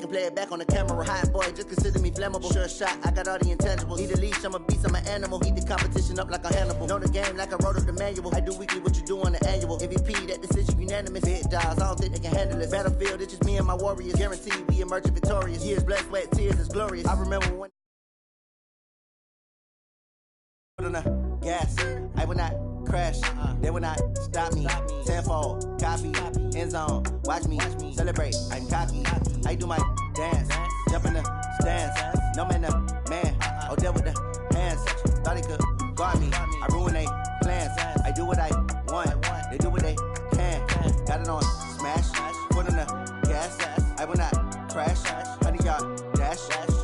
can play it back on the camera. Hot boy, just consider me flammable. Sure shot, I got all the intangibles. Need a leash, I'm a beast, I'm an animal. Heat the competition up like a Hannibal. Know the game like I wrote up the manual. I do weekly what you do on the annual. MVP, that decision unanimous. Big jobs, I don't think they can handle it. Battlefield, it's just me and my warriors. Guaranteed we emerge victorious. Years, blood, sweat, tears, it's glorious. I remember when on the gas, I will not crash, they will not stop me. Tenfold, copy, end zone, watch me celebrate. I'm cocky, I do my dance, jump in the stands. No man, the man, oh, there with the hands. Thought he could guard me, I ruin they plans. I do what I want, they do what they can. Got it on smash, put on the gas, I will not crash. 100 yard dash,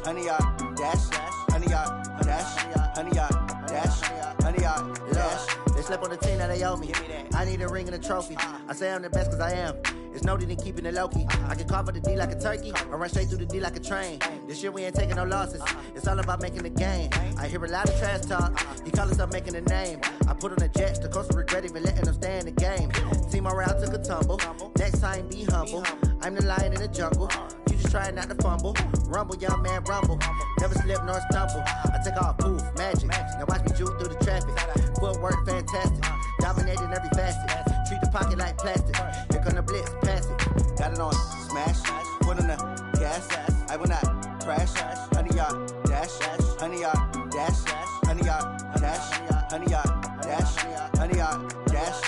100 yard dash, 100 yard dash, 100 yard dash, 100 yard dash. They slept on the team that they owe me. I need a ring and a trophy. I say I'm the best cause I am. It's no need in keeping it low-key. I can carve up the D like a turkey or run straight through the D like a train. This year we ain't taking no losses. It's all about making the game. I hear a lot of trash talk. He call us up making a name. I put on the Jets. The coach will regret even letting them stay in the game. Team morale took a tumble. Next time be humble. I'm the lion in the jungle. You just trying not to fumble. Rumble, young man, rumble. Never slip nor stumble. I take off, poof, magic. Now watch me juke through the traffic. Footwork fantastic. Dominating every facet. Treat the pocket like plastic. Here come the blitz, pass it. Got it on smash. Put on the gas. I will not crash. 100 yard dash. 100 yard dash. 100 yard dash. 100 yard dash. 100 yard dash.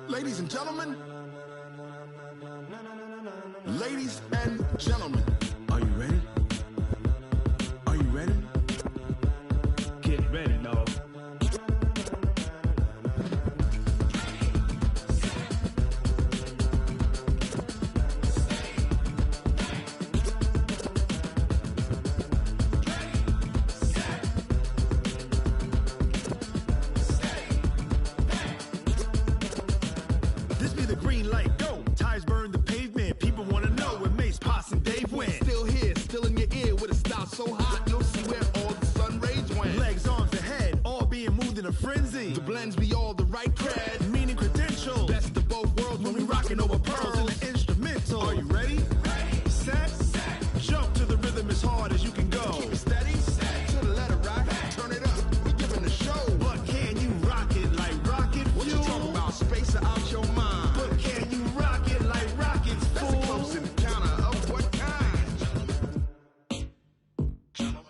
Ladies and gentlemen, ladies and gentlemen, are you ready? Are you ready? Get ready, dog. This be the green light, go. Tires burn the pavement. People want to know where Mace, Poss, and Dave went. Still here, still in your ear with a style so hot, you'll see where all the sun rays went. Legs, arms, and head, all being moved in a frenzy. The blends be all the right cred, Meaning credentials. best of both worlds when we rockin' over pearls. in the instrumental. Are you ready? Set, jump to the rhythm as hard as you can go. Keep it steady, to the letter right, turn it up, we giving the show. But can you rock it like rocket What you fuel? talking about, space or out your mind? But can you rock it like rockets, That's a close fool? encounter of what kind? Gentlemen.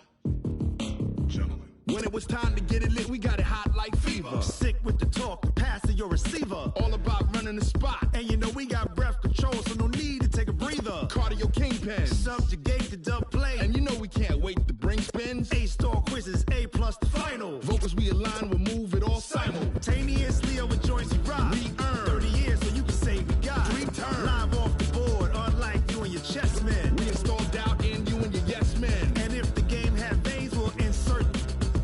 When it was time to get it lit, we got it hot like fever. Sick with the talk, the pass to your receiver. All about running the spot. And you know we got breath control, so no need to take a breather. Cardio kingpin. Subjugate the dub play. And you know we can't wait to bring spins. A-star quizzes, A plus the final. Vocals we align, we'll move it all Simultaneously over joints you rock. We earn 30 years, so you can say we got 3 turns. live off the board, unlike you and your chess men. We install doubt in you and your yes men. And if the game had veins, we'll insert.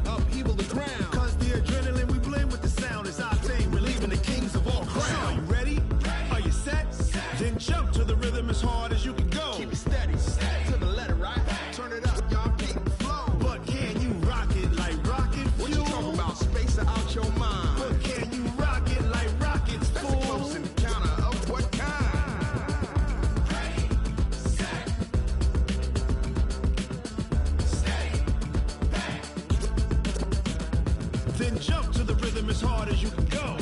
Upheaval the ground. Cause the adrenaline we blend with the sound is our thing. We're leaving the kings of all Crown. crown. Are you ready? Are you set? Then jump to the rhythm as hard as you can go. Keep it steady, to the letter right. Turn it up, y'all keep the flow. But can you rock it like rocket What you fuel? talking about, space or out your mind? But can you rock it like rockets, That's a fool? close encounter of what kind? Then jump to the rhythm as hard as you can go.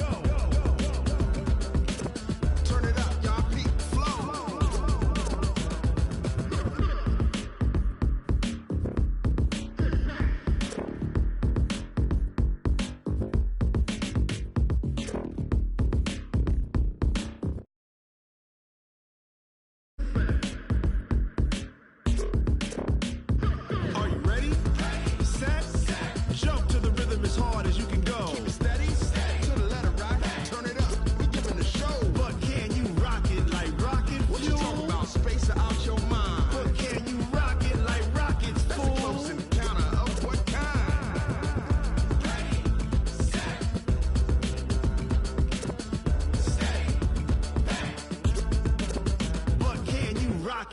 Turn it up, y'all keep the flow. Are you ready? Set, jump to the rhythm as hard as you can go. Keep it steady, to the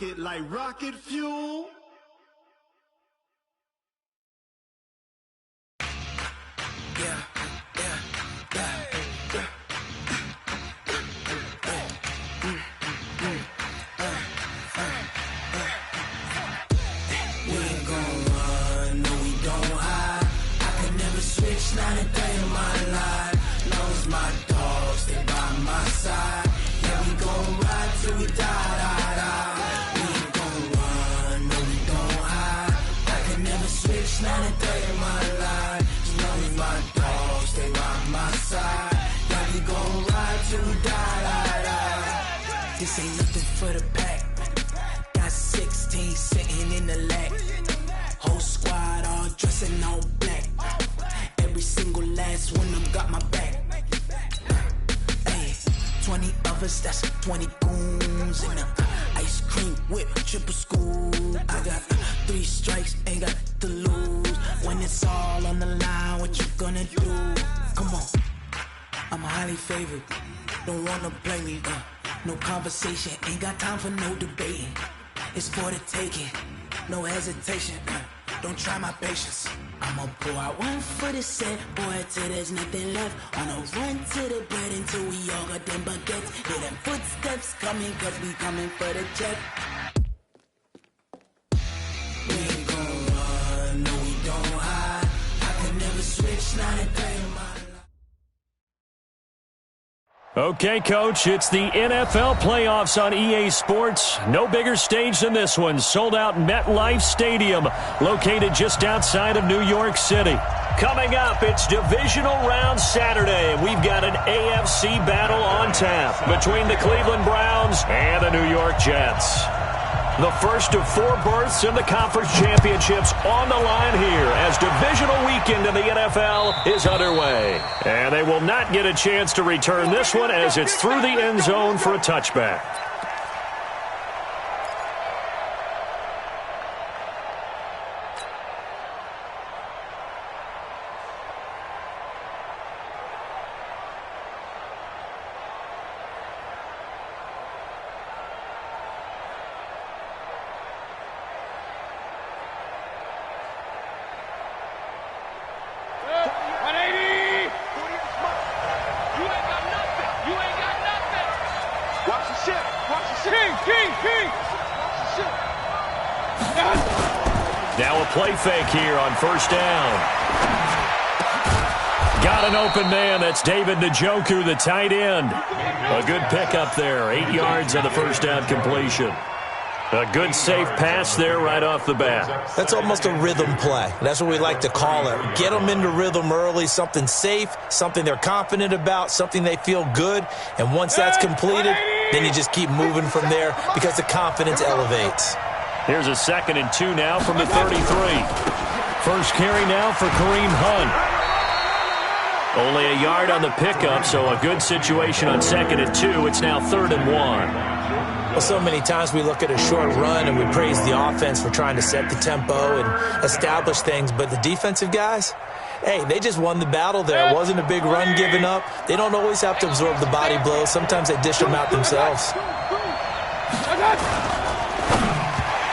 pocket like rocket fuel. Not a day in my life. Knows my dogs, stay by my side. Yeah, we gon' ride till we die, die, die. We ain't gon' run, no, we don't hide. I can never switch, not a day in my life. Knows my dogs, stay by my side. Yeah, we gon' ride till we die, die, die. This ain't nothing for the pack. Got 16 sitting in the lag. Whole squad all dressing all black. Every single last one of them got my back. Hey, 20 of us, that's 20 goons. And ice cream whip, triple scoop. I got 3 strikes, ain't got to lose. When it's all on the line, what you gonna do? Come on, I'm highly favored. Don't wanna play me, no conversation. Ain't got time for no debating. It's for the taking, no hesitation. Don't try my patience. I'ma pour out one for the set, boy, till there's nothing left. On a run to the bread until we all got them baguettes. Hear them footsteps coming, cause we coming for the check. We ain't gon' run, no, we don't hide. I can never switch, not a day in my life. Okay, Coach, it's the NFL playoffs on EA Sports. No bigger stage than this one. Sold out MetLife Stadium, located just outside of New York City. Coming up, it's divisional round Saturday. We've got an AFC battle on tap between the Cleveland Browns and the New York Jets. The first of 4 berths in the conference championships on the line here as divisional weekend in the NFL is underway. And they will not get a chance to return this one as it's through the end zone for a touchback. Now a play fake here on first down. Got an open man. That's David Njoku, the tight end. A good pickup there. 8 yards on the first down completion. A good, safe pass there right off the bat. That's almost a rhythm play. That's what we like to call it. Get them into rhythm early, something safe, something they're confident about, something they feel good. And once that's completed, then you just keep moving from there because the confidence elevates. Here's a 2nd and 2 now from the 33. First carry now for Kareem Hunt. Only a yard on the pickup, so a good situation on 2nd and 2. It's now 3rd and 1. Well, so many times we look at a short run and we praise the offense for trying to set the tempo and establish things, but the defensive guys, hey, they just won the battle there. It wasn't a big run given up. They don't always have to absorb the body blows. Sometimes they dish them out themselves.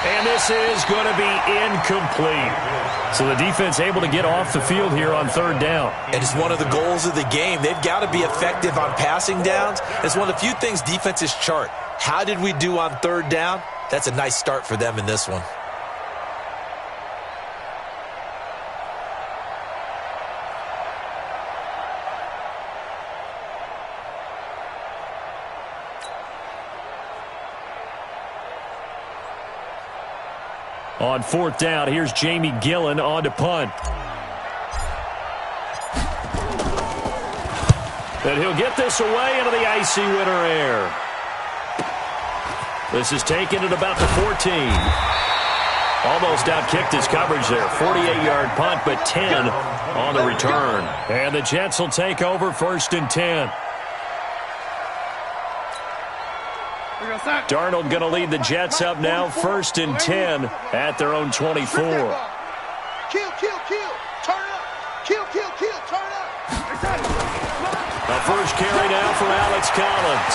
And this is going to be incomplete. So the defense able to get off the field here on 3rd down. And it's one of the goals of the game. They've got to be effective on passing downs. It's one of the few things defenses chart. How did we do on 3rd down? That's a nice start for them in this one. On 4th down, here's Jamie Gillen on to punt. And he'll get this away into the icy winter air. This is taken at about the 14. Almost outkicked his coverage there. 48-yard punt, but 10 on the return. And the Jets will take over 1st and 10. Darnold going to lead the Jets up now, 1st and 10 at their own 24. Kill, kill, kill. Turn up. Kill, kill, kill. Turn up. A first carry now for Alex Collins.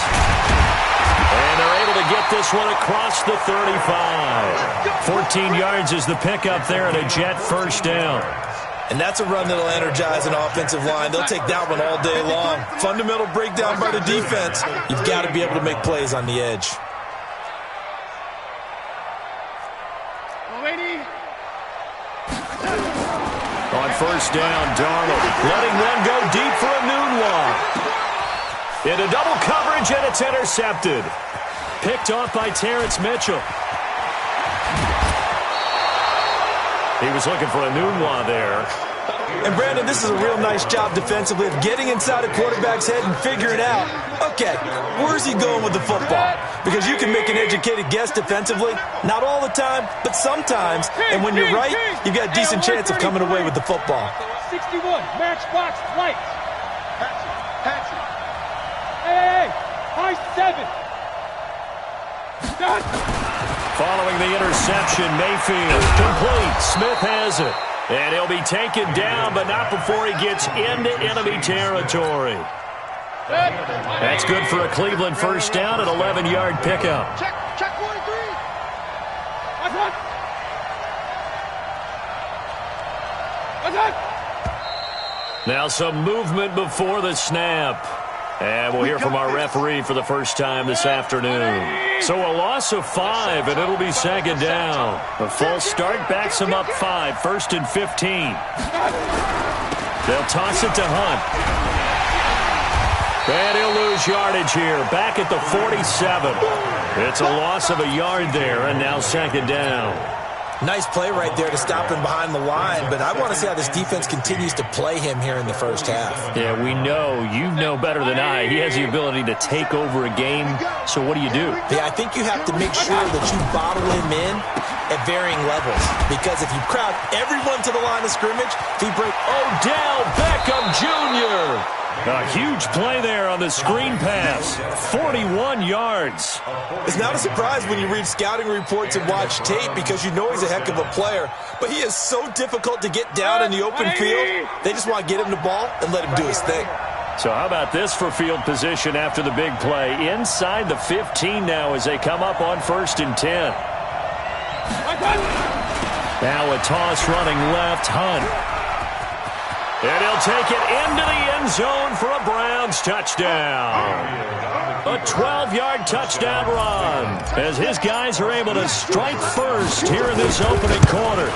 And they're able to get this one across the 35. 14 yards is the pickup there and a Jet first down. And that's a run that'll energize an offensive line. They'll take that one all day long. Fundamental breakdown by the defense. You've got to be able to make plays on the edge. On first down, Darnold letting one go deep for a Nunwa. Into double coverage, and it's intercepted. Picked off by Terrence Mitchell. He was looking for a Nunwa there. And, Brandon, this is a real nice job defensively of getting inside a quarterback's head and figuring out, okay, where's he going with the football? Because you can make an educated guess defensively. Not all the time, but sometimes. And when you're right, you've got a decent chance of coming away with the football. 61, matchbox lights. Hey, high 7. Following the interception, Mayfield complete. Smith has it. And he'll be taken down, but not before he gets into enemy territory. That's good for a Cleveland first down, an 11-yard pickup. Check 43. Now some movement before the snap. And we'll hear from our referee for the first time this afternoon. So a loss of 5, and it'll be second down. A false start backs him up 5, 1st and 15. They'll toss it to Hunt. And he'll lose yardage here, back at the 47. It's a loss of a yard there, and now second down. Nice play right there to stop him behind the line, but I want to see how this defense continues to play him here in the first half. Yeah, we know. You know better than I. He has the ability to take over a game, so what do? Yeah, I think you have to make sure that you bottle him in at varying levels, because if you crowd everyone to the line of scrimmage, if he breaks... Odell Beckham Jr. A huge play there on the screen pass. 41 yards. It's not a surprise when you read scouting reports and watch tape, because you know he's a heck of a player. But he is so difficult to get down in the open field. They just want to get him the ball and let him do his thing. So how about this for field position after the big play? Inside the 15 now as they come up on 1st and 10. Now a toss running left, Hunt. And he'll take it into the end zone for a Browns touchdown. A 12-yard touchdown run as his guys are able to strike first here in this opening quarter.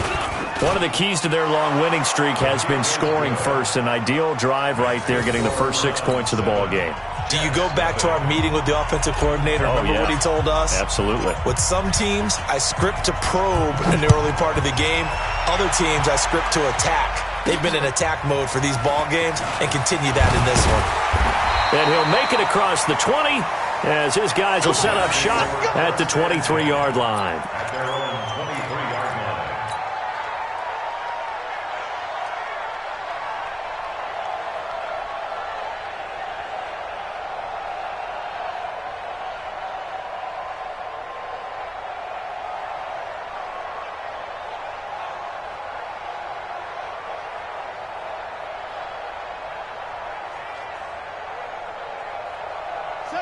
One of the keys to their long winning streak has been scoring first. An ideal drive right there, getting the first 6 points of the ball game. Do you go back to our meeting with the offensive coordinator? Remember what he told us? Absolutely. With some teams, I script to probe in the early part of the game. Other teams, I script to attack. They've been in attack mode for these ball games and continue that in this one. And he'll make it across the 20 as his guys will set up shop at the 23-yard line.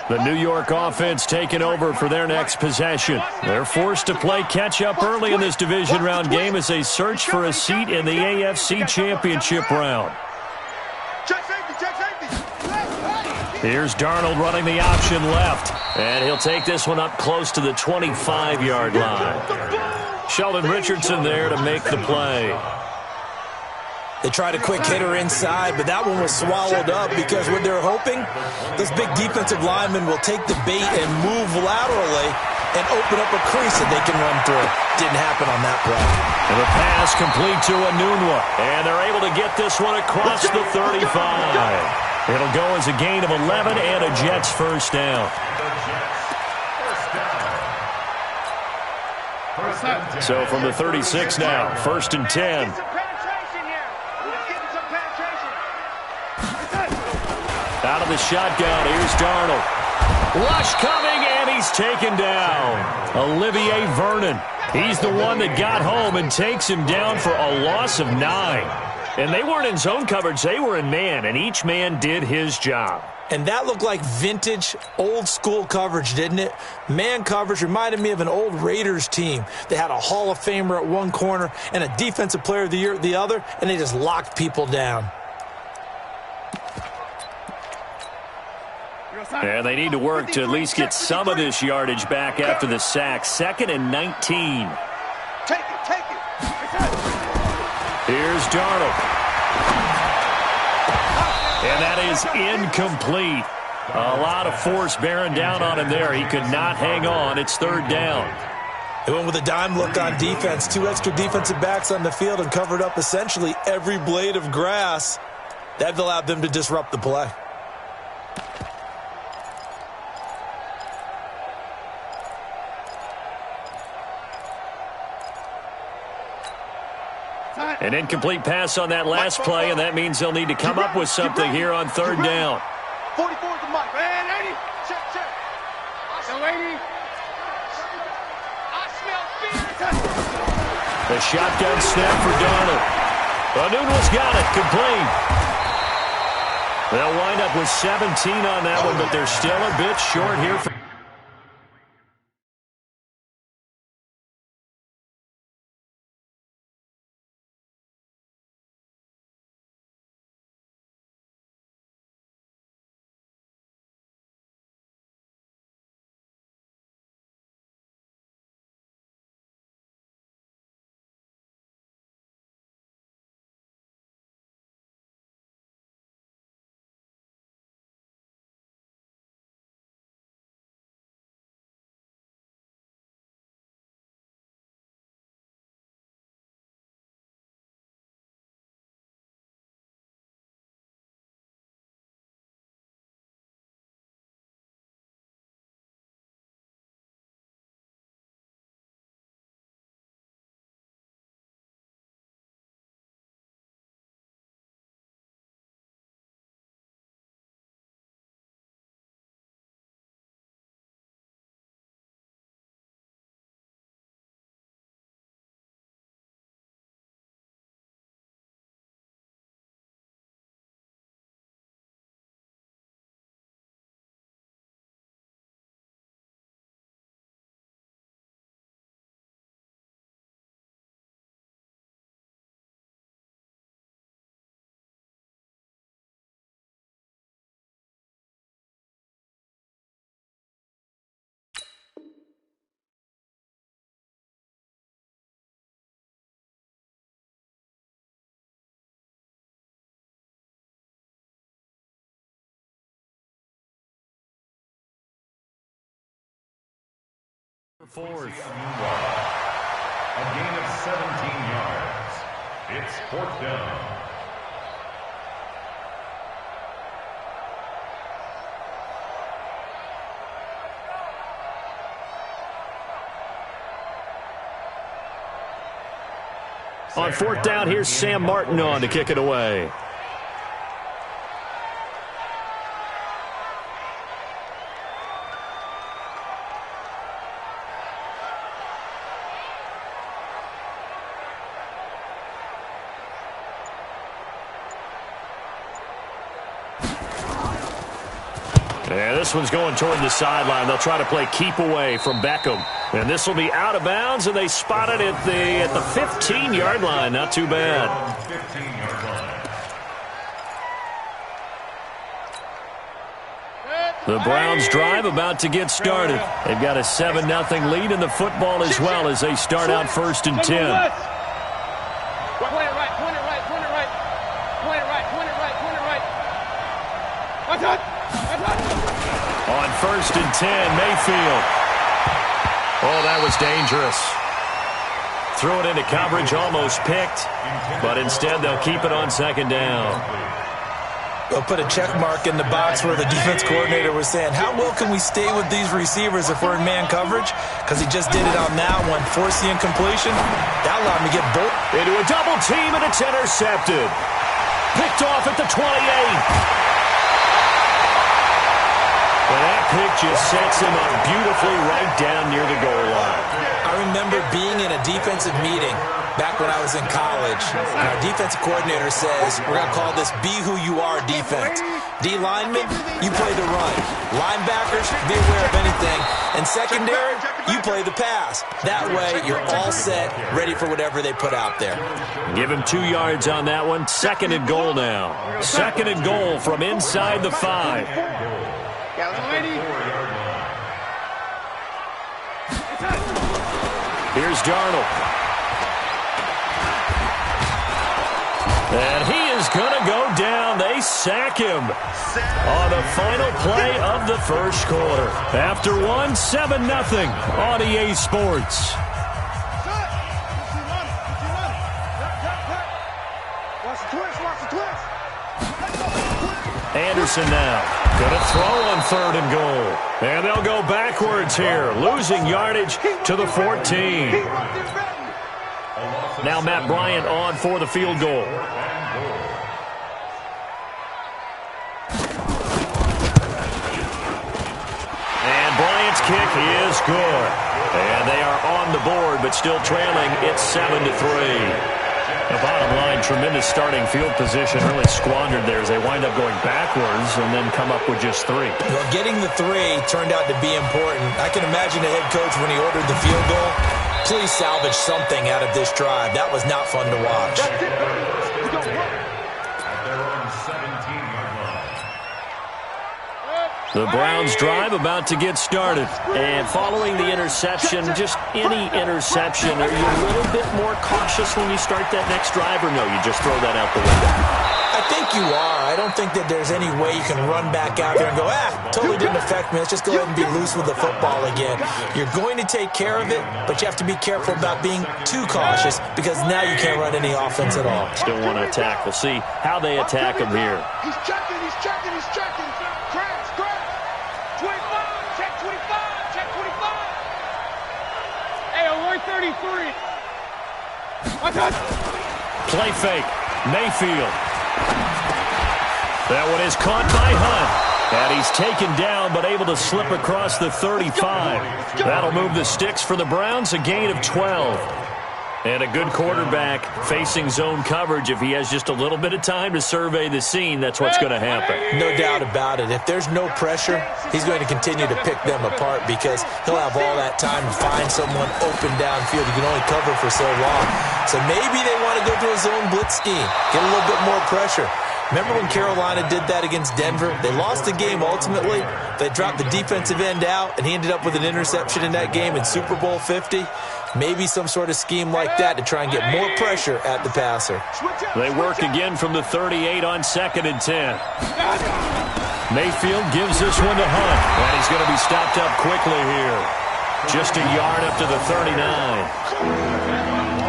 The New York offense taking over for their next possession. They're forced to play catch-up early in this division round game as they search for a seat in the AFC Championship round. Here's Darnold running the option left. And he'll take this one up close to the 25-yard line. Sheldon Richardson there to make the play. They tried a quick hitter inside, but that one was swallowed up because what they're hoping, this big defensive lineman will take the bait and move laterally and open up a crease that they can run through. Didn't happen on that play. And the pass complete to Nunwa. And they're able to get this one across the 35. It'll go as a gain of 11 and a Jets first down. So from the 36 now, 1st and 10. Out of the shotgun, here's Darnold. Rush coming, and he's taken down. Olivier Vernon. He's the one that got home and takes him down for a loss of 9. And they weren't in zone coverage, they were in man, and each man did his job. And that looked like vintage, old-school coverage, didn't it? Man coverage reminded me of an old Raiders team. They had a Hall of Famer at one corner and a Defensive Player of the Year at the other, and they just locked people down. And they need to work to at least get some of this yardage back after the sack. 2nd and 19. Take it. Here's Darnold. And that is incomplete. A lot of force bearing down on him there. He could not hang on. It's 3rd down. They went with a dime look on defense. 2 extra defensive backs on the field and covered up essentially every blade of grass. That allowed them to disrupt the play. An incomplete pass on that last play, and that means they'll need to come up with something here on 3rd down. 44 is the mic. Man, 80. Check. So 80. I smell fear. The shotgun snap for Darnold. Nunez got it. Complete. They'll wind up with 17 on that one, but they're still a bit short here. Fourth. A gain of 17 yards. It's 4th down. On 4th down, here's Sam Martin on to kick it away. And this one's going toward the sideline. They'll try to play keep away from Beckham. And this will be out of bounds, and they spot it at the 15-yard line. Not too bad. 15-yard line. The Browns drive about to get started. They've got a 7-0 lead in the football as well as they start out 1st and 10. On 1st and 10, Mayfield. Oh, that was dangerous. Threw it into coverage, almost picked, but instead they'll keep it on 2nd down. They'll put a check mark in the box where the defense coordinator was saying, how well can we stay with these receivers if we're in man coverage? Because he just did it on that one. Force the incompletion. That allowed him to get both. Into a double team, and it's intercepted. Picked off at the 28. And that pick just sets him up beautifully right down near the goal line. I remember being in a defensive meeting back when I was in college. And our defensive coordinator says, we're going to call this Be Who You Are defense. D linemen, you play the run. Linebackers, be aware of anything. And secondary, you play the pass. That way, you're all set, ready for whatever they put out there. Give him 2 yards on that one. 2nd and goal now. 2nd and goal from inside the 5. Here's Darnold. And he is going to go down. They sack him on the final play of the first quarter. After 7-0 on EA Sports. Anderson now going to throw on 3rd and goal. And they'll go backwards here, losing yardage to the 14. Now Matt Bryant on for the field goal. And Bryant's kick is good. And they are on the board, but still trailing. It's 7-3. The bottom line, tremendous starting field position, really squandered there as they wind up going backwards and then come up with just 3. Well, getting the 3 turned out to be important. I can imagine the head coach when he ordered the field goal. Please salvage something out of this drive. That was not fun to watch. The Browns drive about to get started. And following the interception, just any interception, are you a little bit more cautious when you start that next drive, or no, you just throw that out the window? I think you are. I don't think that there's any way you can run back out there and go, totally didn't affect me. Let's just go ahead and be loose with the football again. You're going to take care of it, but you have to be careful about being too cautious because now you can't run any offense at all. Still want to attack. We'll see how they attack him here. He's checking, he's checking, he's checking. Crash, crash. 25, check 25, check 25. Hey, alert 33. Play fake. Mayfield. That one is caught by Hunt. And he's taken down, but able to slip across the 35. That'll move the sticks for the Browns, a gain of 12. And a good quarterback facing zone coverage. If he has just a little bit of time to survey the scene, that's what's going to happen. No doubt about it. If there's no pressure, he's going to continue to pick them apart because he'll have all that time to find someone open downfield. You can only cover for so long. So maybe they want to go to a zone blitz scheme, get a little bit more pressure. Remember when Carolina did that against Denver? They lost the game ultimately. They dropped the defensive end out, and he ended up with an interception in that game in Super Bowl 50. Maybe some sort of scheme like that to try and get more pressure at the passer. They work again from the 38 on 2nd and 10. Mayfield gives this one to Hunt, and he's going to be stopped up quickly here. Just a yard up to the 39.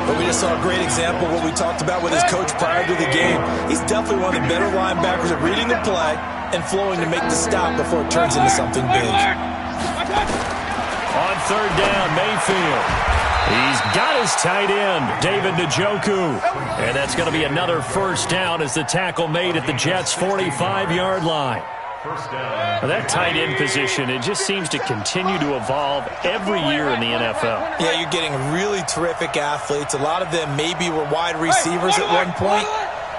But we just saw a great example of what we talked about with his coach prior to the game. He's definitely one of the better linebackers at reading the play and flowing to make the stop before it turns into something big. On 3rd down, Mayfield. He's got his tight end, David Njoku. And that's going to be another first down as the tackle made at the Jets' 45-yard line. That tight end position, it just seems to continue to evolve every year in the NFL. Yeah, you're getting really terrific athletes. A lot of them maybe were wide receivers at one point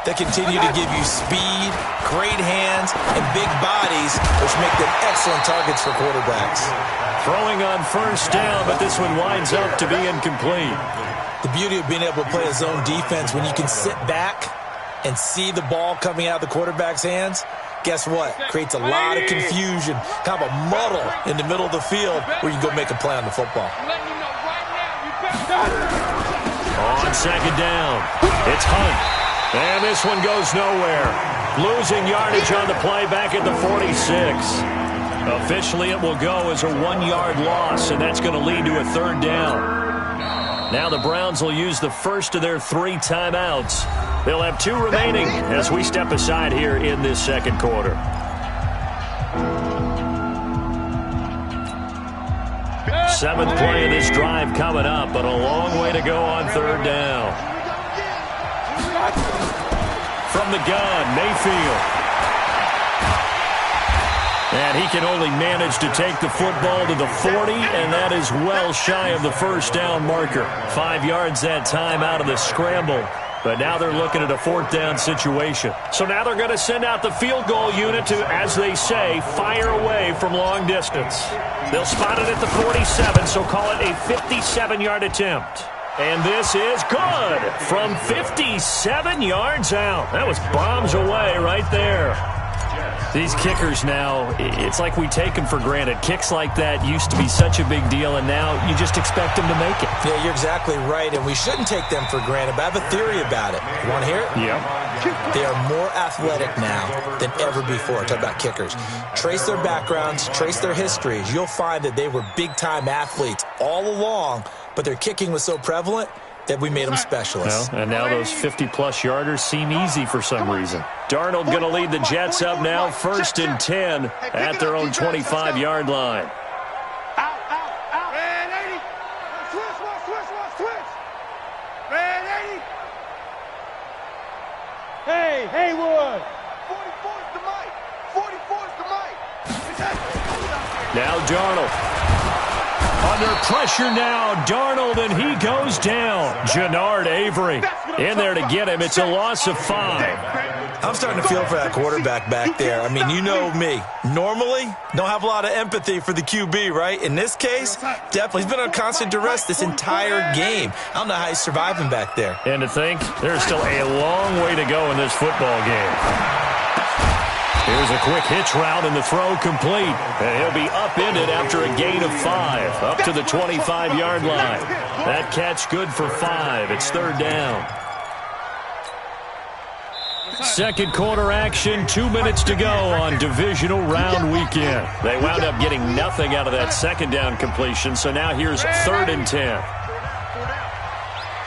that continue to give you speed, great hands, and big bodies, which make them excellent targets for quarterbacks. Throwing on first down, but this one winds up to be incomplete. The beauty of being able to play a zone defense when you can sit back and see the ball coming out of the quarterback's hands, guess what? Creates a lot of confusion, kind of a muddle in the middle of the field where you go make a play on the football. On 2nd down, it's Hunt. And this one goes nowhere. Losing yardage on the play back at the 46. Officially, it will go as a 1-yard loss, and that's going to lead to a 3rd down. Now the Browns will use the first of their 3 timeouts. They'll have 2 remaining as we step aside here in this 2nd quarter. Seventh play of this drive coming up, but a long way to go on 3rd down. From the gun, Mayfield. And he can only manage to take the football to the 40, and that is well shy of the first down marker. 5 yards that time out of the scramble. But now they're looking at a 4th down situation. So now they're going to send out the field goal unit to, as they say, fire away from long distance. They'll spot it at the 47, so call it a 57-yard attempt. And this is good from 57 yards out. That was bombs away right there. These kickers now, it's like we take them for granted. Kicks like that used to be such a big deal, and now you just expect them to make it. Yeah, you're exactly right, and we shouldn't take them for granted, but I have a theory about it. You want to hear it? Yeah. They are more athletic now than ever before. Talk about kickers. Trace their backgrounds, trace their histories. You'll find that they were big-time athletes all along, but their kicking was so prevalent that we made them specialists. Well, and now those 50-plus yarders seem easy for some reason. Darnold going to lead the Jets up now, 1st and 10 at their own 25-yard line. Red 80. Switch. Red 80. Hey, Haywood. 44's the mic. 44's the mic. Now Darnold. Under pressure now, Darnold, and he goes down. Jannard Avery in there to get him. It's a loss of 5. I'm starting to feel for that quarterback back there. I mean, you know me. Normally, don't have a lot of empathy for the QB, right? In this case, definitely. He's been on constant duress this entire game. I don't know how he's surviving back there. And to think, there's still a long way to go in this football game. Here's a quick hitch route, and the throw complete. And he'll be upended after a gain of 5, up to the 25-yard line. That catch good for 5. It's 3rd down. Second quarter action, 2 minutes to go on divisional round weekend. They wound up getting nothing out of that second down completion, so now here's 3rd and 10.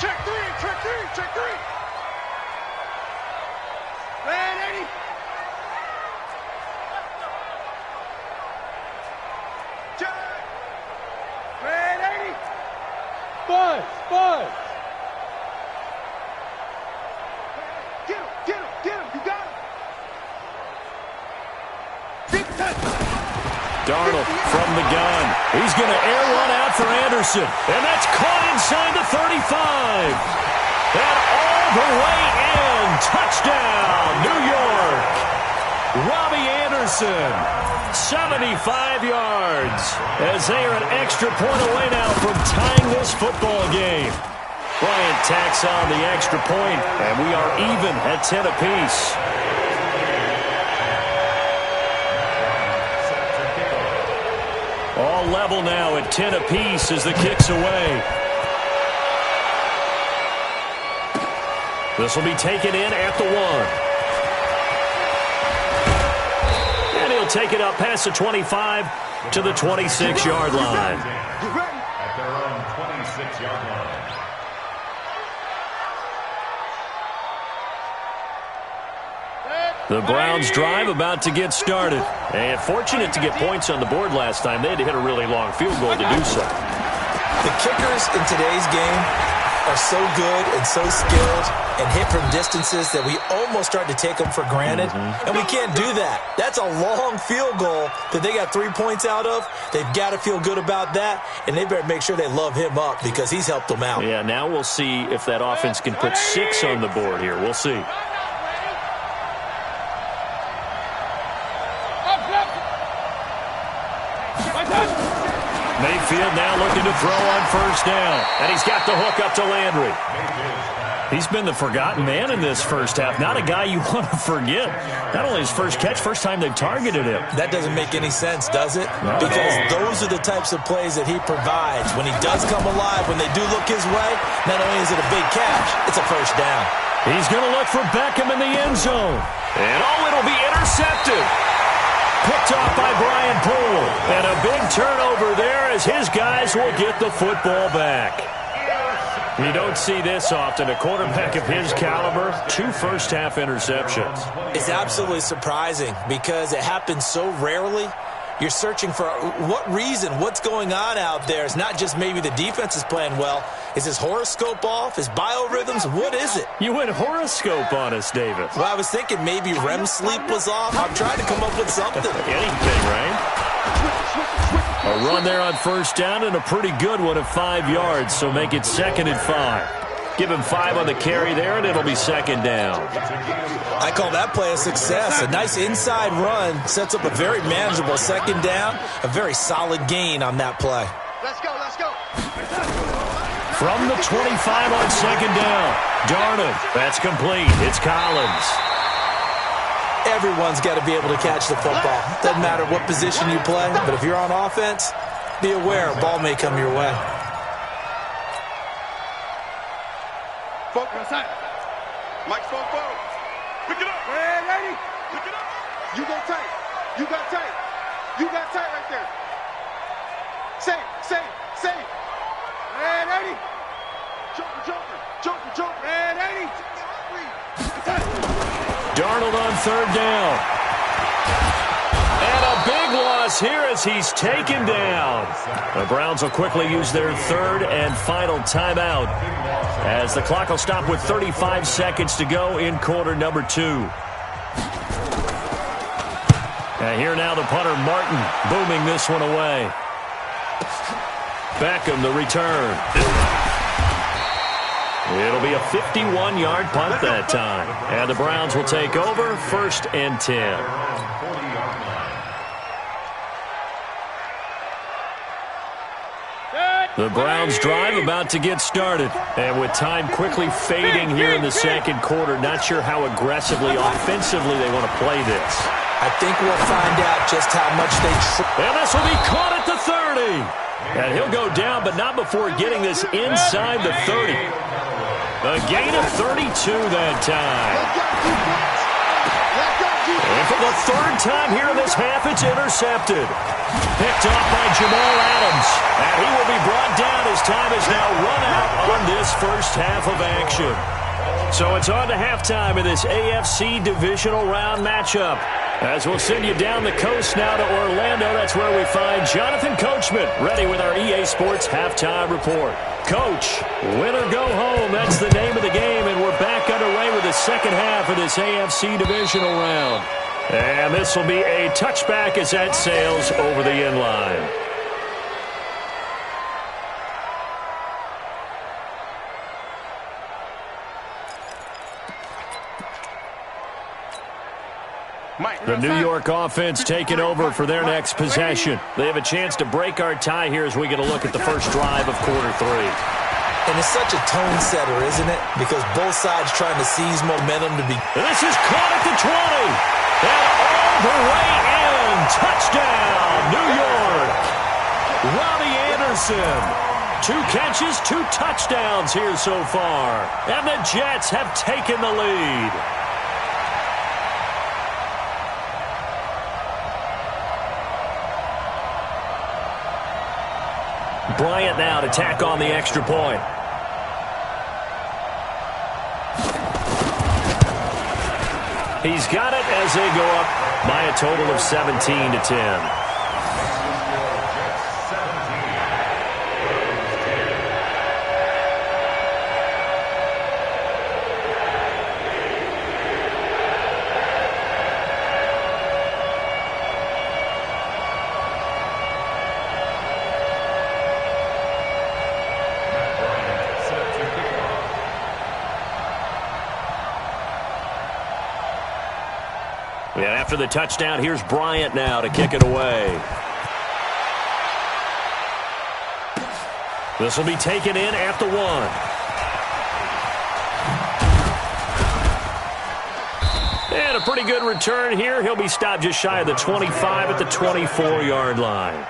Check three. Red 80. Check. Red 80. Buzz. Get him. You got him. Darnold from the gun. He's going to air one out for Anderson. And that's caught inside the 35. And all the way in. Touchdown, New York. Robbie Anderson, 75 yards. As they are an extra point away now from tying this football game. Bryant tacks on the extra point, and we are even at 10 apiece. All level now at 10 apiece as the kick's away. This will be taken in at the 1. And he'll take it up past the 25 to the 26-yard line. At their own 26-yard line. The Browns drive about to get started. And fortunate to get points on the board last time. They had to hit a really long field goal to do so. The kickers in today's game are so good and so skilled and hit from distances that we almost start to take them for granted. And we can't do that. That's a long field goal that they got 3 points out of. They've got to feel good about that, and they better make sure they love him up because he's helped them out. Yeah, now we'll see if that offense can put 6 on the board here. We'll see. Mayfield now looking to throw on first down. And he's got the hook up to Landry. He's been the forgotten man in this first half. Not a guy you want to forget. Not only his first catch, first time they've targeted him. That doesn't make any sense, does it? Because those are the types of plays that he provides. When he does come alive, when they do look his way, not only is it a big catch, it's a first down. He's going to look for Beckham in the end zone. And it'll be intercepted. Picked off by Brian Poole. And a big turnover there as his guys will get the football back. You don't see this often. A quarterback of his caliber, 2 first-half interceptions. It's absolutely surprising because it happens so rarely. You're searching for what reason, what's going on out there. It's not just maybe the defense is playing well. Is his horoscope off? His biorhythms? What is it? You went horoscope on us, David. Well, I was thinking maybe REM sleep was off. I'm trying to come up with something. Anything, right? A run there on first down and a pretty good one of 5 yards, so make it 2nd and 5. Give him 5 on the carry there, and it'll be 2nd down. I call that play a success. A nice inside run sets up a very manageable 2nd down. A very solid gain on that play. Let's go, let's go. From the 25 on 2nd down, Darnold. That's complete. It's Collins. Everyone's got to be able to catch the football. Doesn't matter what position you play, but if you're on offense, be aware a ball may come your way. Focus on. Mike's phone forward. Pick it up. Hey, lady. Pick it up. You go tight. You got tight. You got tight right there. Safe. Hey, lady. Joker. Hey, lady. Darnold on 3rd down. And a big loss here as he's taken down. The Browns will quickly use their 3rd and final timeout as the clock will stop with 35 seconds to go in quarter number 2. And here now the punter, Martin, booming this one away. Beckham, the return. It'll be a 51-yard punt that time. And the Browns will take over 1st and 10. The Browns drive about to get started. And with time quickly fading here in the 2nd quarter, not sure how aggressively, offensively they want to play this. I think we'll find out just how much they and this will be caught at the 30. And he'll go down, but not before getting this inside the 30. A gain of 32 that time. And for the 3rd time here in this half, it's intercepted. Picked off by Jamal Adams. And he will be brought down as time is now run out on this first half of action. So it's on to halftime in this AFC divisional round matchup. As we'll send you down the coast now to Orlando, that's where we find Jonathan Coachman ready with our EA Sports halftime report. Coach, win or go home, that's the name of the game, and we're back underway with the 2nd half of this AFC divisional round. And this will be a touchback as that sails over the end line. The New York offense taking over for their next possession. They have a chance to break our tie here as we get a look at the first drive of quarter 3. And it's such a tone setter, isn't it? Because both sides trying to seize momentum to be... And this is caught at the 20. And all the way in. Touchdown, New York. Robbie Anderson. 2 catches, 2 touchdowns here so far. And the Jets have taken the lead. Bryant now to tack on the extra point. He's got it as they go up by a total of 17-10. And after the touchdown, here's Bryant now to kick it away. This will be taken in at the 1. And a pretty good return here. He'll be stopped just shy of the 25 at the 24-yard line.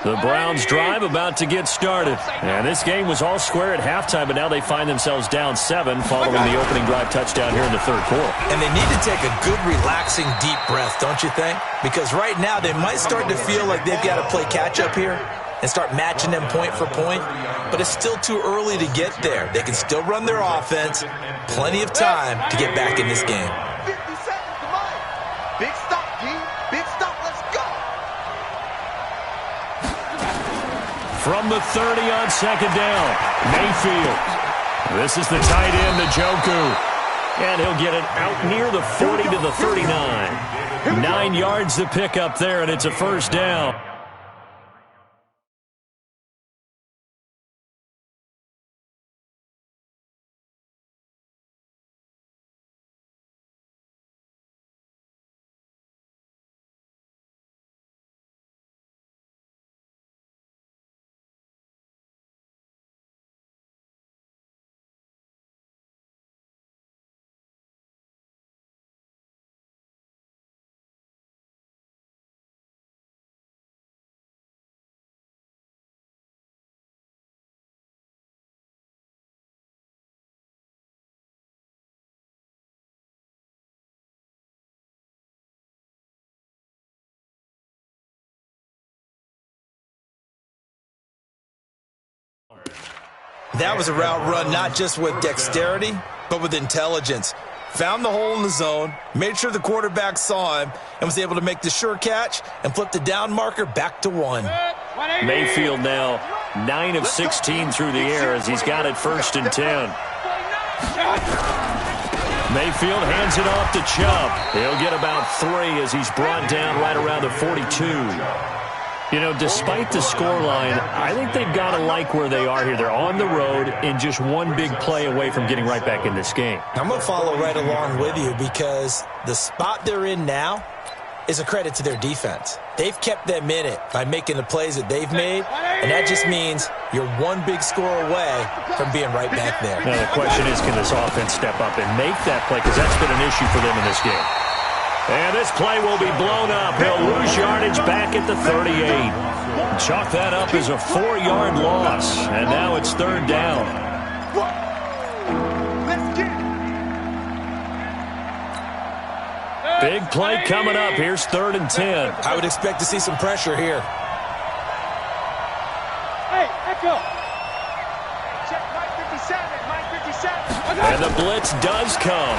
The Browns drive about to get started. And this game was all square at halftime, but now they find themselves down 7 following the opening drive touchdown here in the 3rd quarter. And they need to take a good, relaxing, deep breath, don't you think? Because right now they might start to feel like they've got to play catch-up here and start matching them point for point. But it's still too early to get there. They can still run their offense. Plenty of time to get back in this game. Big stop, D. Big stop. Let's go. From the 30 on second down, Mayfield. This is the tight end, Njoku. And he'll get it out near the 40 to the 39. 9 yards to pick up there, and it's a first down. That was a route run not just with dexterity, but with intelligence. Found the hole in the zone, made sure the quarterback saw him, and was able to make the sure catch and flip the down marker back to 1. Mayfield now 9 of 16 through the air as he's got it 1st and 10. Mayfield hands it off to Chubb. He'll get about 3 as he's brought down right around the 42. You know, despite the scoreline, I think they've got to like where they are here. They're on the road and just one big play away from getting right back in this game. I'm going to follow right along with you because the spot they're in now is a credit to their defense. They've kept them in it by making the plays that they've made, and that just means you're one big score away from being right back there. Now the question is, can this offense step up and make that play? Because that's been an issue for them in this game. And this play will be blown up. He'll lose yardage back at the 38. Chalk that up as a 4-yard loss. And now it's 3rd down. Big play coming up. Here's 3rd and 10. I would expect to see some pressure here. Hey, echo. Check Mike 57. Mike 57. And the blitz does come.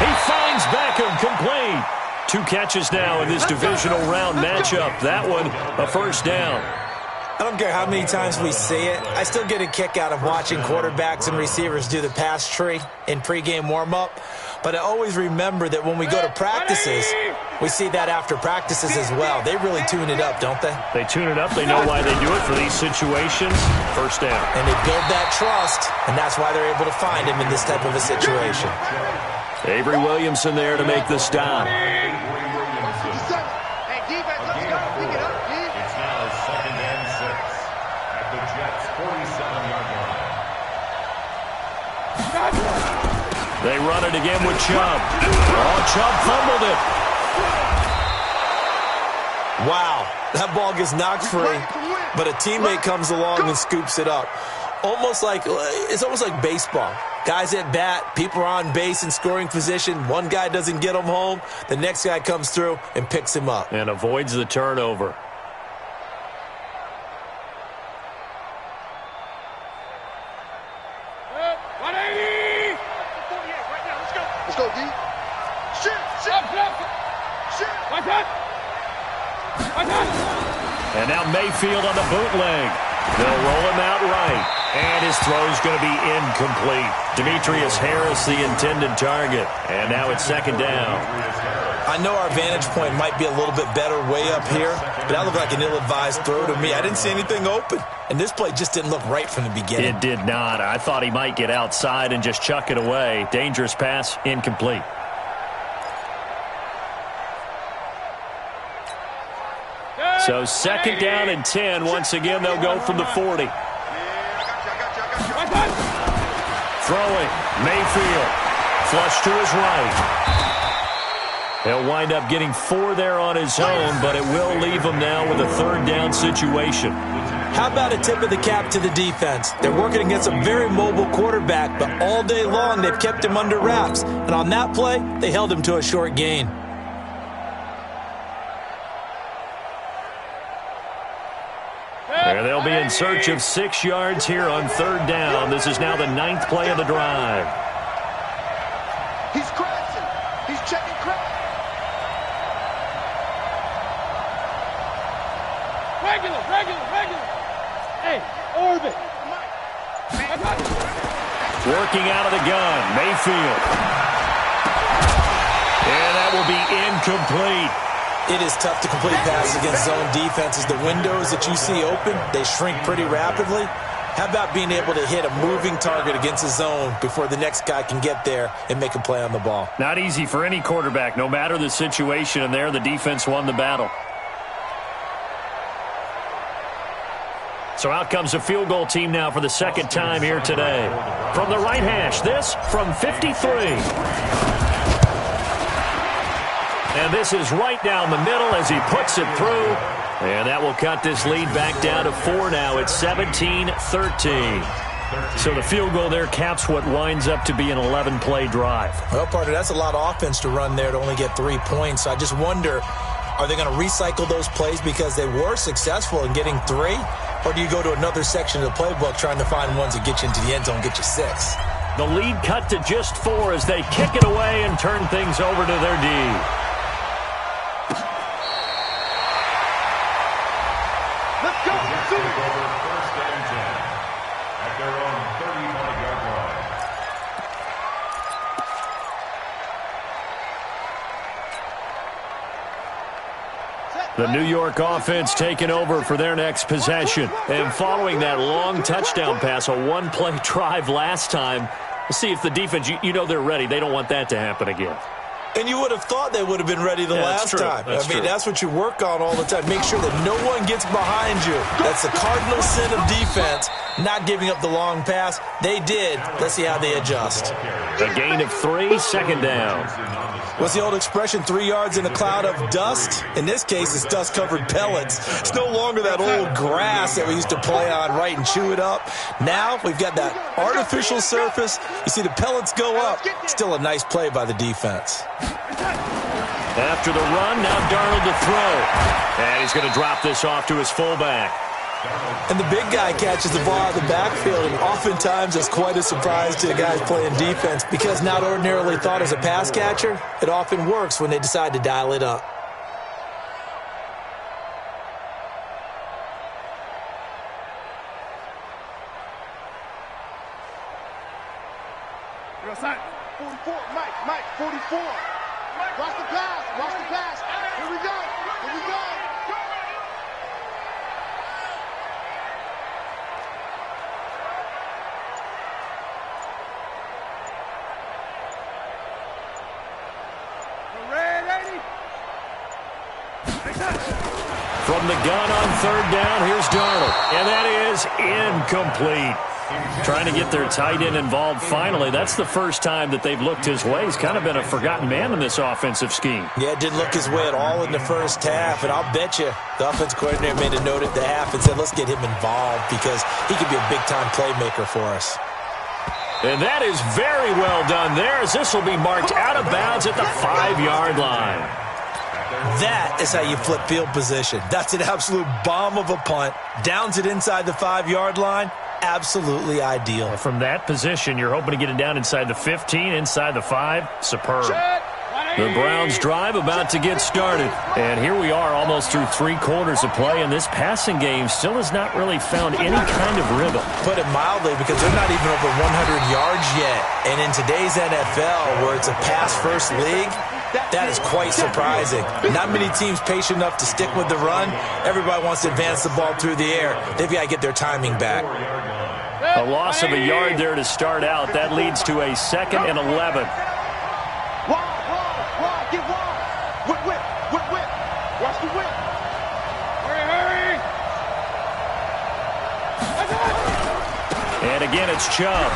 He finds Beckham complete. 2 catches now in this divisional round matchup. That one, a first down. I don't care how many times we see it. I still get a kick out of watching quarterbacks and receivers do the pass tree in pregame warm-up. But I always remember that when we go to practices, we see that after practices as well. They really tune it up, don't they? They tune it up. They know why they do it for these situations. First down. And they build that trust, and that's why they're able to find him in this type of a situation. Avery Williamson there to make the stop. Hey, defense, let's go. Pick it up, D. It's now 2nd and 6 at the Jets' 47-yard line. They run it again with Chubb. Oh, Chubb fumbled it. Wow, that ball gets knocked free, but a teammate comes along and scoops it up. It's almost like baseball. Guys at bat, people are on base in scoring position. One guy doesn't get him home. The next guy comes through and picks him up. And avoids the turnover. Let's go, D. Shit. And now Mayfield on the bootleg. They'll roll him out right. And his throw's going to be incomplete. Demetrius Harris, the intended target. And now it's 2nd down. I know our vantage point might be a little bit better way up here, but that looked like an ill-advised throw to me. I didn't see anything open. And this play just didn't look right from the beginning. It did not. I thought he might get outside and just chuck it away. Dangerous pass, incomplete. So 2nd down and 10. Once again, they'll go from the 40. Throwing, Mayfield. Flush to his right. He'll wind up getting 4 there on his own, but it will leave him now with a 3rd down situation. How about a tip of the cap to the defense? They're working against a very mobile quarterback, but all day long they've kept him under wraps. And on that play, they held him to a short gain. They'll be in search of 6 yards here on 3rd down. This is now the 9th play of the drive. He's crashing. He's checking crash. Regular. Hey, orbit. Working out of the gun, Mayfield. And that will be incomplete. It is tough to complete passes against zone defenses. The windows that you see open, they shrink pretty rapidly. How about being able to hit a moving target against a zone before the next guy can get there and make a play on the ball? Not easy for any quarterback, no matter the situation, and there the defense won the battle. So out comes a field goal team now for the second time here today. From the right hash, this from 53. And this is right down the middle as he puts it through. And that will cut this lead back down to 4 now. It's 17-13. So the field goal there caps what winds up to be an 11-play drive. Well, partner, that's a lot of offense to run there to only get 3 points. So I just wonder, are they going to recycle those plays because they were successful in getting 3? Or do you go to another section of the playbook trying to find ones that get you into the end zone, get you 6? The lead cut to just 4 as they kick it away and turn things over to their D. Let's go. First and 10 at their own 35-yard line. The New York offense taking over for their next possession. And following that long touchdown pass, a one-play drive last time, we'll see if the defense, you know they're ready. They don't want that to happen again. And you would have thought they would have been ready the last time. That's what you work on all the time. Make sure that no one gets behind you. That's the cardinal sin of defense, not giving up the long pass. They did. Let's see how they adjust. A gain of 3, second down. What's the old expression, 3 yards in a cloud of dust? In this case, it's dust-covered pellets. It's no longer that old grass that we used to play on, right, and chew it up. Now we've got that artificial surface. You see the pellets go up. Still a nice play by the defense. After the run, now Darnold to throw. And he's going to drop this off to his fullback. And the big guy catches the ball out of the backfield, and oftentimes it's quite a surprise to the guys playing defense because not ordinarily thought as a pass catcher, it often works when they decide to dial it up. Real side. 44, Mike, 44. Watch the pass. Here we go. From the gun on third down, here's Darnold. And that is incomplete. Trying to get their tight end involved finally. That's the first time that they've looked his way. He's kind of been a forgotten man in this offensive scheme. Yeah, it didn't look his way at all in the first half. And I'll bet you the offense coordinator made a note at the half and said, let's get him involved because he could be a big-time playmaker for us. And that is very well done there as this will be marked out of bounds at the 5-yard line. That is how you flip field position. That's an absolute bomb of a punt. Downs it inside the 5-yard line. Absolutely ideal. From that position, you're hoping to get it down inside the 15, inside the 5. Superb. The Browns drive about to get started. And here we are almost through 3 quarters of play, and this passing game still has not really found any kind of rhythm. Put it mildly, because they're not even over 100 yards yet. And in today's NFL, where it's a pass-first league, that is quite surprising. Not many teams patient enough to stick with the run. Everybody wants to advance the ball through the air. They've got to get their timing back. A loss of a yard there to start out. That leads to a 2nd and 11. Get wide. Whip. Watch the whip. Hurry. And again, it's Chubb.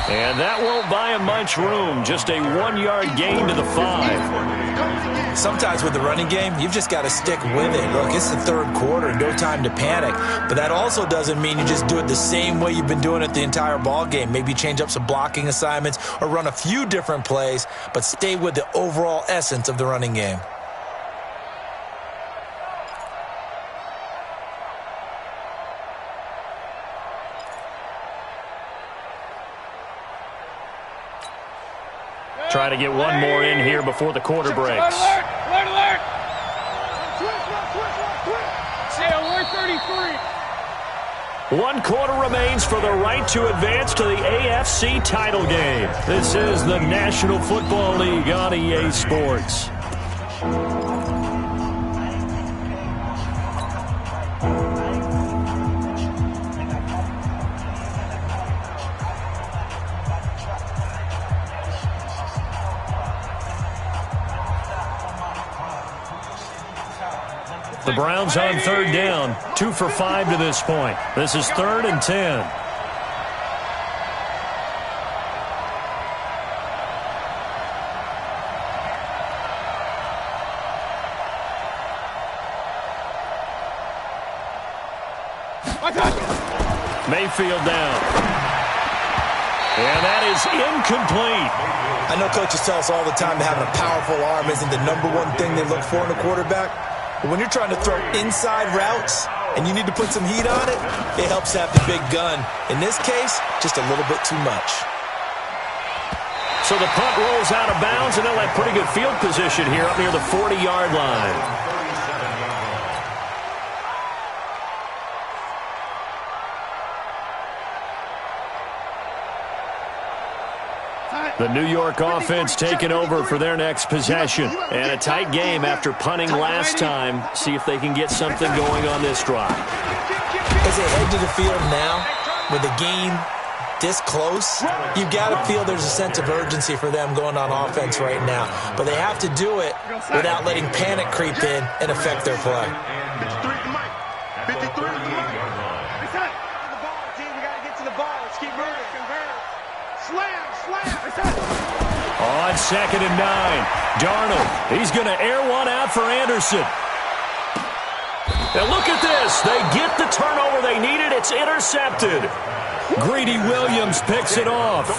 And that won't buy him much room. Just a 1-yard gain to the 5. Sometimes with the running game, you've just got to stick with it. Look, it's the 3rd quarter, no time to panic. But that also doesn't mean you just do it the same way you've been doing it the entire ball game. Maybe change up some blocking assignments or run a few different plays, but stay with the overall essence of the running game. Try to get one more in here before the quarter breaks. Alert! Switch. 1 quarter remains for the right to advance to the AFC title game. This is the National Football League on EA Sports. The Browns on 3rd down, 2 for 5 to this point. This is 3rd and 10. Mayfield down. And that is incomplete. I know coaches tell us all the time that having a powerful arm isn't the #1 thing they look for in a quarterback. But when you're trying to throw inside routes and you need to put some heat on it, it helps to have the big gun. In this case, just a little bit too much. So the punt rolls out of bounds, and they'll have pretty good field position here up near the 40-yard line. The New York offense taking over for their next possession. And a tight game after punting last time. See if they can get something going on this drive. As they head to the field now, with the game this close, you've got to feel there's a sense of urgency for them going on offense right now. But they have to do it without letting panic creep in and affect their play. 53. On 2nd and 9, Darnold, he's going to air one out for Anderson. And look at this. They get the turnover they needed. It's intercepted. Greedy Williams picks it off.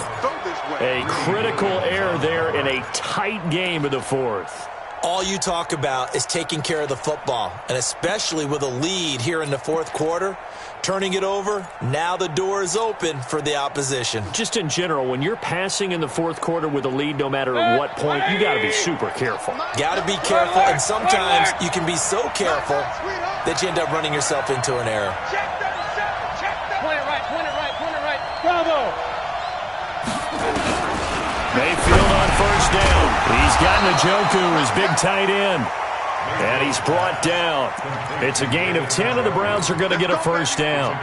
A critical error there in a tight game of the 4th. All you talk about is taking care of the football, and especially with a lead here in the 4th quarter, turning it over, now the door is open for the opposition. Just in general, when you're passing in the 4th quarter with a lead, no matter at what point, you got to be super careful. Got to be careful, and sometimes you can be so careful that you end up running yourself into an error. Point it right. Bravo! Mayfield on 1st down. He's got Njoku, his big tight end. And he's brought down. It's a gain of 10, and the Browns are going to get a 1st down.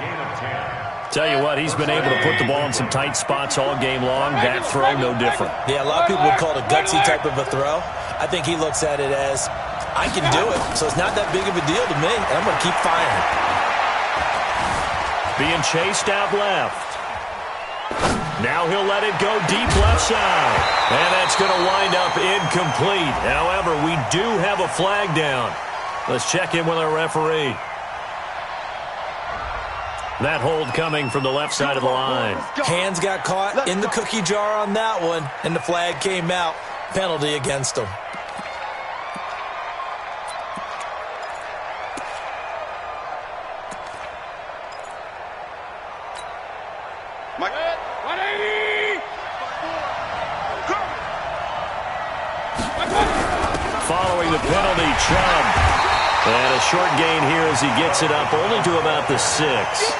Tell you what, he's been able to put the ball in some tight spots all game long. That throw, no different. Yeah, a lot of people would call it a gutsy type of a throw. I think he looks at it as, I can do it, so it's not that big of a deal to me, and I'm going to keep firing. Being chased out left. Now he'll let it go deep left side. And that's going to wind up incomplete. However, we do have a flag down. Let's check in with our referee. That hold coming from the left side of the line. Hands got caught in the cookie jar on that one, and the flag came out. Penalty against him. Following the penalty, Chubb. And a short gain here as he gets it up only to about the 6.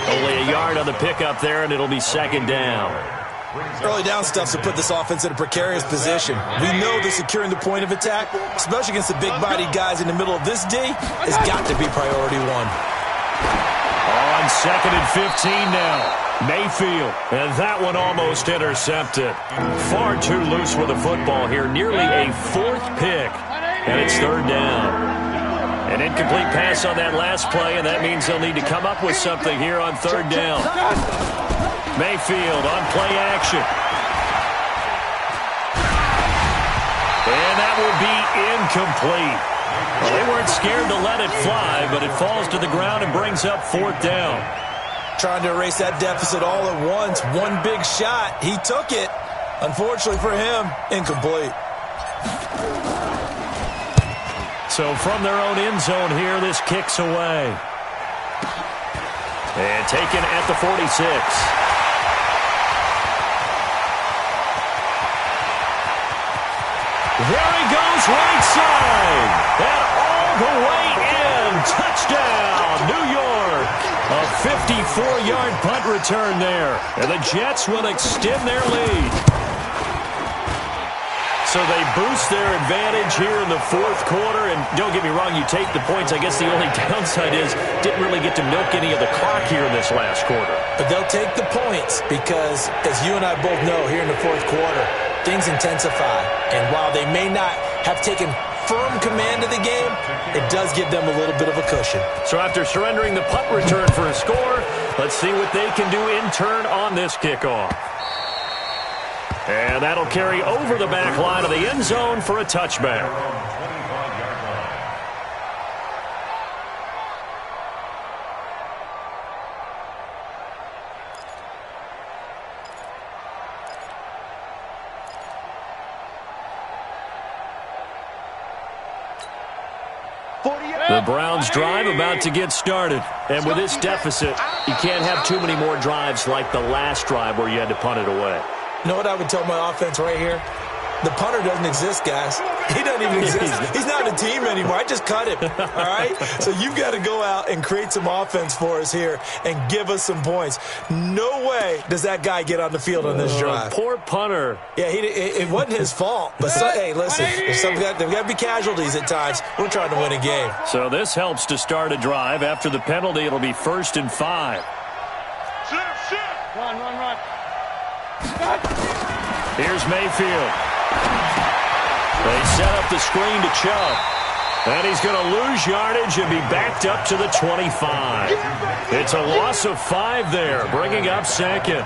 Only a yard on the pickup there, and it'll be 2nd down. Early down stuff to put this offense in a precarious position. We know that securing the point of attack, especially against the big-bodied guys in the middle of this D, has got to be priority 1. On 2nd and 15 now. Mayfield, and that one almost intercepted. Far too loose with the football here. Nearly a 4th pick, and it's 3rd down. An incomplete pass on that last play, and that means they'll need to come up with something here on 3rd down. Mayfield on play action. And that will be incomplete. Well, they weren't scared to let it fly, but it falls to the ground and brings up 4th down. Trying to erase that deficit all at once. One big shot. He took it. Unfortunately for him, incomplete. So from their own end zone here, this kicks away. And taken at the 46. There he goes, right side. And all the way in touchdown, New York. A 54-yard punt return there. And the Jets will extend their lead. So they boost their advantage here in the fourth quarter. And don't get me wrong, you take the points. I guess the only downside is didn't really get to milk any of the clock here in this last quarter. But they'll take the points because, as you and I both know, here in the fourth quarter, things intensify. And while they may not have taken firm command of the game, it does give them a little bit of a cushion. So after surrendering the punt return for a score, let's see what they can do in turn on this kickoff. And that'll carry over the back line of the end zone for a touchback. The Browns drive about to get started. And with this deficit, you can't have too many more drives like the last drive where you had to punt it away. You know what I would tell my offense right here? The punter doesn't exist, guys. He doesn't even exist. He's not a team anymore. I just cut him, all right? So you've got to go out and create some offense for us here and give us some points. No way does that guy get on the field on this drive. Poor punter. Yeah, it wasn't his fault. But, hey, listen, there's got to be casualties at times. We're trying to win a game. So this helps to start a drive. After the penalty, it'll be 1st and 5. Run. Here's Mayfield. They set up the screen to Chubb. And he's going to lose yardage and be backed up to the 25. It's a loss of 5 there, bringing up 2nd.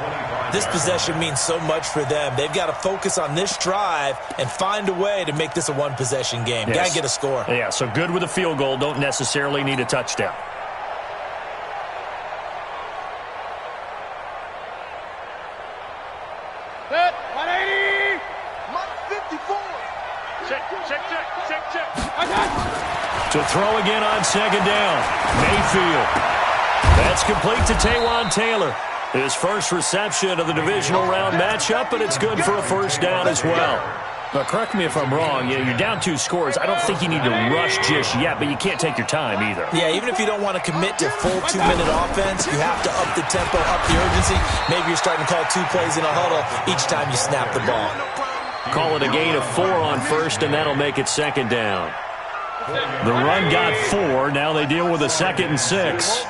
This possession means so much for them. They've got to focus on this drive and find a way to make this a one-possession game. Yes. Got to get a score. Yeah, so good with a field goal. Don't necessarily need a touchdown. Set. 180. Mike 54. Check. To throw again on 2nd down. Mayfield. That's complete to Taywan Taylor. His first reception of the divisional round matchup, but it's good for a 1st down as well. Now, correct me if I'm wrong. You're down 2 scores. I don't think you need to rush just yet, but you can't take your time either. Yeah, even if you don't want to commit to full 2-minute offense, you have to up the tempo, up the urgency. Maybe you're starting to call 2 plays in a huddle each time you snap the ball. Call it a gain of 4 on 1st, and that'll make it 2nd down. The run got 4. Now they deal with a 2nd and 6.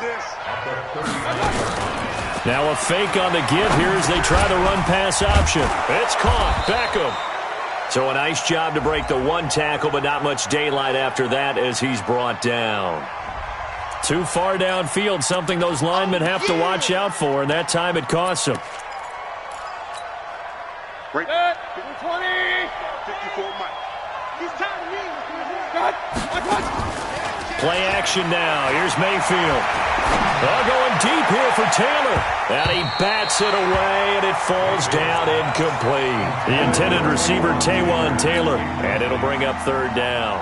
Now a fake on the give here as they try the run-pass option. It's caught. Beckham. So a nice job to break the 1 tackle, but not much daylight after that as he's brought down. Too far downfield, something those linemen have to watch out for, and that time it costs them. Right. 20. 54 Mike. He's tired of me. Play action now. Here's Mayfield. Going deep here for Taylor. And he bats it away, and it falls down incomplete. The intended receiver, Taywan Taylor. And it'll bring up 3rd down.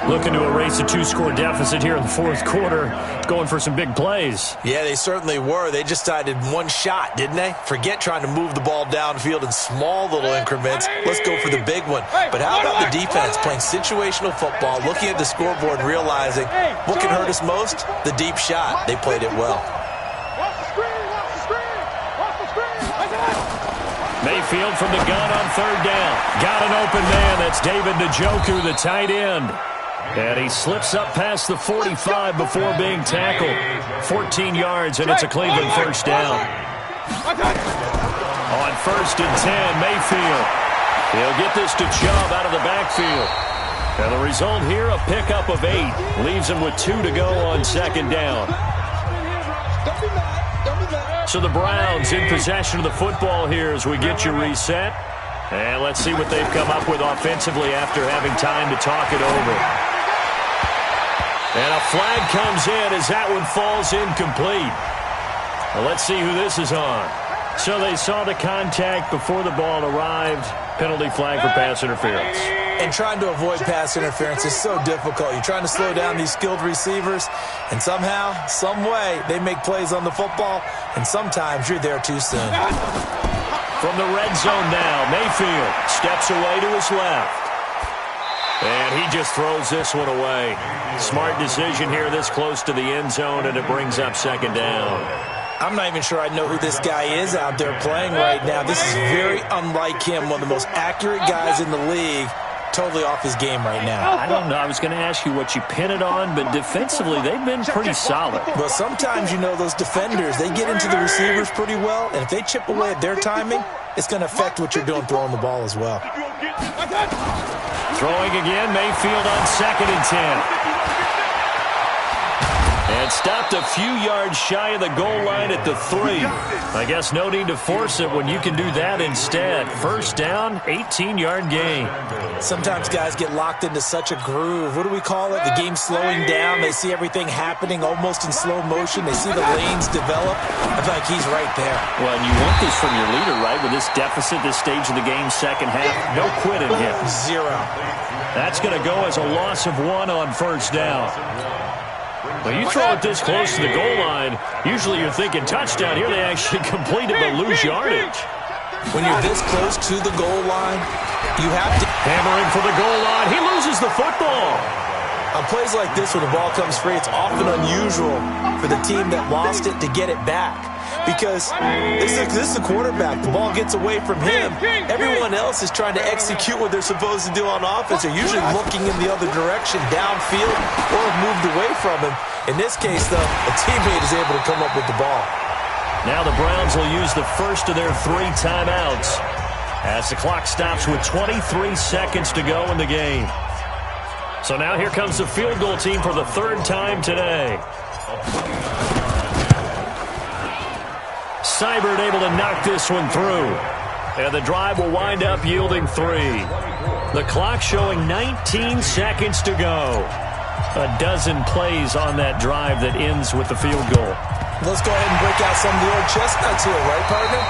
Looking to erase a 2-score deficit here in the fourth quarter. Going for some big plays. Yeah, they certainly were. They just decided 1 shot, didn't they? Forget trying to move the ball downfield in small little increments. Let's go for the big one. But how about the defense playing situational football, looking at the scoreboard and realizing what can hurt us most? The deep shot. They played it well. Mayfield from the gun on 3rd down. Got an open man. That's David Njoku, the tight end. And he slips up past the 45 before being tackled. 14 yards, and it's a Cleveland 1st down. On 1st and 10, Mayfield. He'll get this to Chubb out of the backfield. And the result here, a pickup of 8. Leaves him with 2 to go on 2nd down. So the Browns in possession of the football here as we get you reset. And let's see what they've come up with offensively after having time to talk it over. And a flag comes in as that one falls incomplete. Well, let's see who this is on. So they saw the contact before the ball arrived. Penalty flag for pass interference. And trying to avoid pass interference is so difficult. You're trying to slow down these skilled receivers, and somehow, some way, they make plays on the football, and sometimes you're there too soon. From the red zone now, Mayfield steps away to his left. And He just throws this one away. Smart decision here this close to the end zone, and it brings up second down. I'm not even sure I know who this guy is out there playing right now. This is very unlike him, one of the most accurate guys in the league. Totally off his game right now. I don't know. I was going to ask you what you pin it on, but defensively, they've been pretty solid. Well, sometimes, those defenders, they get into the receivers pretty well, and if they chip away at their timing, it's going to affect what you're doing throwing the ball as well. Throwing again, Mayfield on 2nd and 10. And stopped a few yards shy of the goal line at the 3. I guess no need to force it when you can do that instead. First down, 18-yard gain. Sometimes guys get locked into such a groove. What do we call it? The game's slowing down. They see everything happening almost in slow motion. They see the lanes develop. I feel like he's right there. Well, and you want this from your leader, right? With this deficit, this stage of the game, second half, no quitting him. 0. That's going to go as a loss of 1 on first down. When you throw it this close to the goal line, usually you're thinking touchdown. Here they actually complete it but lose yardage. When you're this close to the goal line, you have to... Hammering for the goal line. He loses the football. On plays like this, when the ball comes free, it's often unusual for the team that lost it to get it back. Because this is the quarterback. The ball gets away from him. Everyone else is trying to execute what they're supposed to do on offense. They're usually looking in the other direction, downfield, or have moved away from him. In this case, though, a teammate is able to come up with the ball. Now the Browns will use the first of their 3 timeouts as the clock stops with 23 seconds to go in the game. So now here comes the field goal team for the 3rd time today. Seibert able to knock this one through. And the drive will wind up yielding 3. The clock showing 19 seconds to go. A dozen plays on that drive that ends with the field goal. Let's go ahead and break out some of the old chestnuts here, right, partner?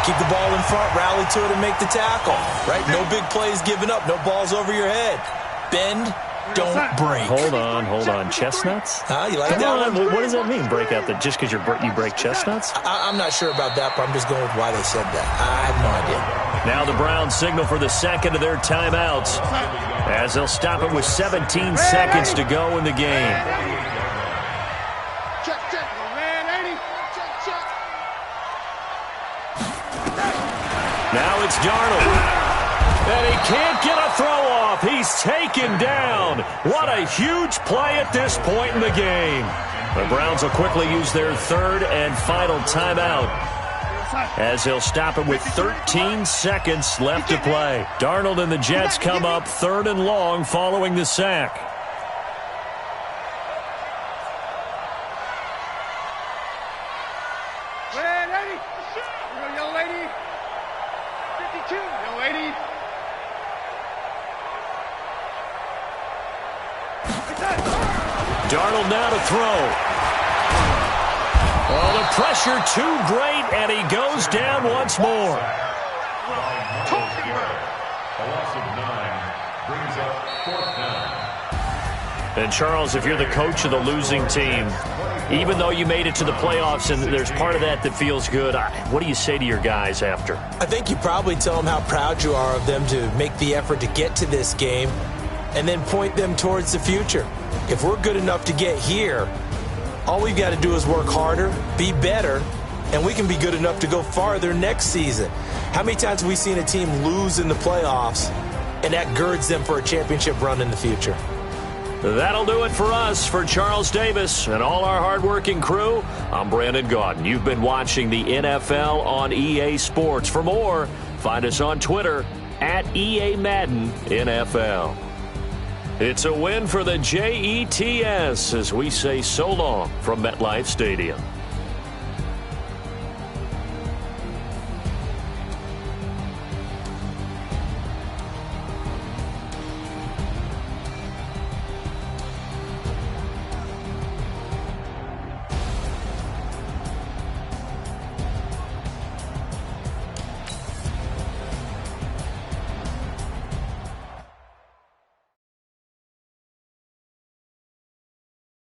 Keep the ball in front, rally to it, and make the tackle, right? No big plays given up, no balls over your head. Bend, don't break. Hold on. Chestnuts? You like that one? What does that mean, break out? Just because you break chestnuts? I'm not sure about that, but I'm just going with why they said that. I have no idea. Now the Browns signal for the second of their timeouts as they'll stop it with 17 seconds to go in the game. Now it's Darnold. And he can't get a throw off. He's taken down. What a huge play at this point in the game. The Browns will quickly use their 3rd and final timeout as they'll stop it with 13 seconds left to play. Darnold and the Jets come up 3rd and long following the sack. Young lady. 52, young lady. Darnold now to throw. Oh, the pressure too great, and he goes down once more. A loss of 9 brings up 4th down. And Charles, if you're the coach of the losing team, even though you made it to the playoffs and there's part of that feels good, what do you say to your guys after? I think you probably tell them how proud you are of them to make the effort to get to this game and then point them towards the future. If we're good enough to get here, all we've got to do is work harder, be better, and we can be good enough to go farther next season. How many times have we seen a team lose in the playoffs, and that girds them for a championship run in the future? That'll do it for us. For Charles Davis and all our hardworking crew, I'm Brandon Gaudin. You've been watching the NFL on EA Sports. For more, find us on Twitter at EA Madden NFL. It's a win for the Jets as we say so long from MetLife Stadium.